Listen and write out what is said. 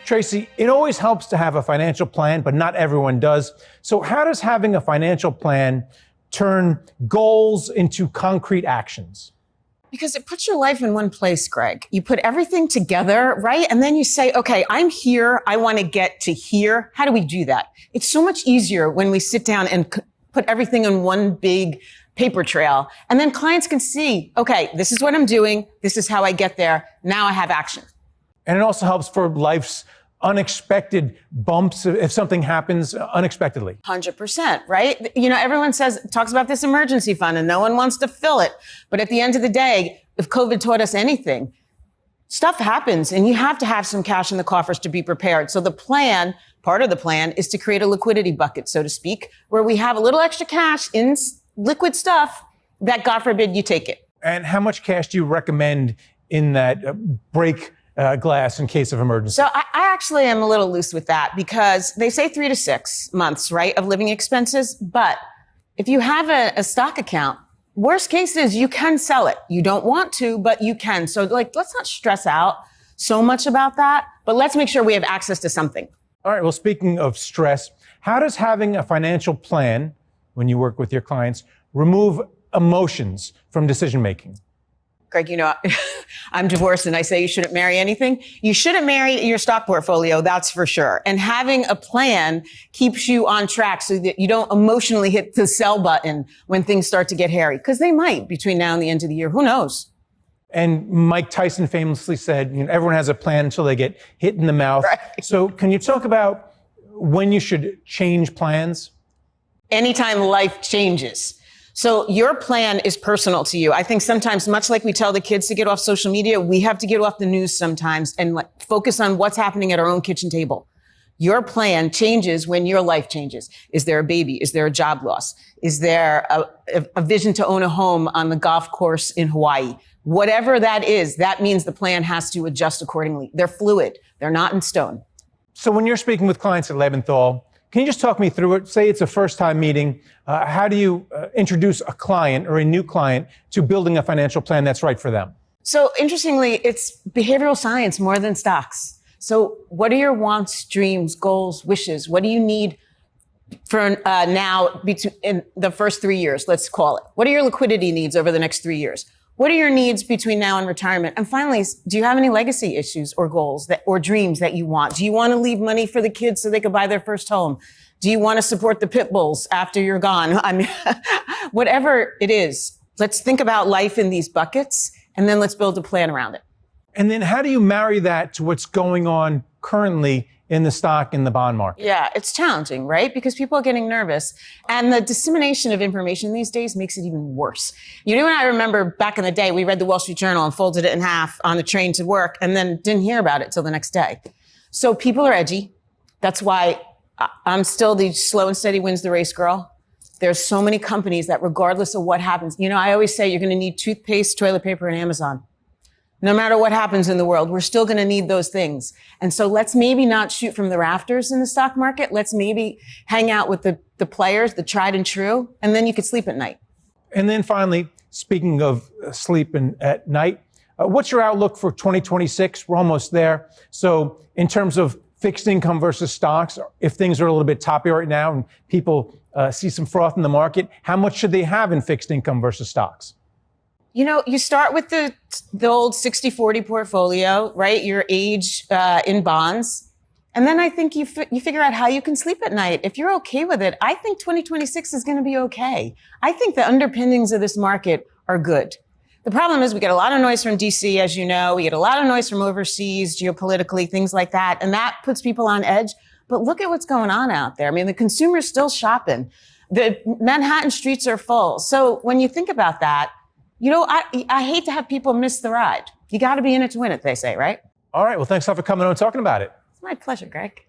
Tracy, it always helps to have a financial plan, but not everyone does. So how does having a financial plan turn goals into concrete actions? Because it puts your life in one place, Greg. You put everything together, right? And then you say, okay, I'm here. I want to get to here. How do we do that? It's so much easier when we sit down and put everything in one big paper trail. And then clients can see, okay, this is what I'm doing. This is how I get there. Now I have action. And it also helps for life's unexpected bumps if something happens unexpectedly. 100%, right? You know, everyone talks about this emergency fund and no one wants to fill it. But at the end of the day, if COVID taught us anything, stuff happens and you have to have some cash in the coffers to be prepared. So the plan, part of the plan, is to create a liquidity bucket, so to speak, where we have a little extra cash in liquid stuff that, God forbid, you take it. And how much cash do you recommend in that break glass in case of emergency? So I actually am a little loose with that because they say 3 to 6 months, right, of living expenses. But if you have a stock account, worst case is you can sell it. You don't want to, but you can. So let's not stress out so much about that, but let's make sure we have access to something. All right. Well, speaking of stress, how does having a financial plan when you work with your clients remove emotions from decision making? Greg, you know, I'm divorced and I say you shouldn't marry anything. You shouldn't marry your stock portfolio, that's for sure. And having a plan keeps you on track so that you don't emotionally hit the sell button when things start to get hairy, because they might between now and the end of the year. Who knows? And Mike Tyson famously said, you know, everyone has a plan until they get hit in the mouth. Right. So can you talk about when you should change plans? Anytime life changes. So your plan is personal to you. I think sometimes, much like we tell the kids to get off social media, we have to get off the news sometimes and focus on what's happening at our own kitchen table. Your plan changes when your life changes. Is there a baby? Is there a job loss? Is there a vision to own a home on the golf course in Hawaii? Whatever that is, that means the plan has to adjust accordingly. They're fluid. They're not in stone. So when you're speaking with clients at Lebenthal, can you just talk me through it? Say it's a first-time meeting. How do you introduce a client or a new client to building a financial plan that's right for them? So interestingly, it's behavioral science more than stocks. So what are your wants, dreams, goals, wishes? What do you need for now in the first 3 years, let's call it? What are your liquidity needs over the next 3 years? What are your needs between now and retirement? And finally, do you have any legacy issues or goals or dreams that you want? Do you want to leave money for the kids so they could buy their first home? Do you want to support the pit bulls after you're gone? I mean, whatever it is, let's think about life in these buckets and then let's build a plan around it. And then how do you marry that to what's going on currently in the stock and the bond market? Yeah, it's challenging, right? Because people are getting nervous. And the dissemination of information these days makes it even worse. You know, and I remember back in the day, we read the Wall Street Journal and folded it in half on the train to work and then didn't hear about it till the next day. So people are edgy. That's why I'm still the slow and steady wins the race girl. There's so many companies that regardless of what happens, you know, I always say you're going to need toothpaste, toilet paper, and Amazon. No matter what happens in the world, we're still going to need those things. And so let's maybe not shoot from the rafters in the stock market. Let's maybe hang out with the players, the tried and true, and then you could sleep at night. And then finally, speaking of sleeping at night, what's your outlook for 2026? We're almost there. So in terms of fixed income versus stocks, if things are a little bit toppy right now and people see some froth in the market, how much should they have in fixed income versus stocks? You know, you start with the old 60-40 portfolio, right? Your age in bonds. And then I think you figure out how you can sleep at night. If you're okay with it, I think 2026 is going to be okay. I think the underpinnings of this market are good. The problem is we get a lot of noise from DC, as you know. We get a lot of noise from overseas, geopolitically, things like that. And that puts people on edge. But look at what's going on out there. I mean, the consumer's still shopping. The Manhattan streets are full. So when you think about that, you know, I hate to have people miss the ride. You got to be in it to win it, they say, right? All right. Well, thanks a lot for coming on and talking about it. It's my pleasure, Greg.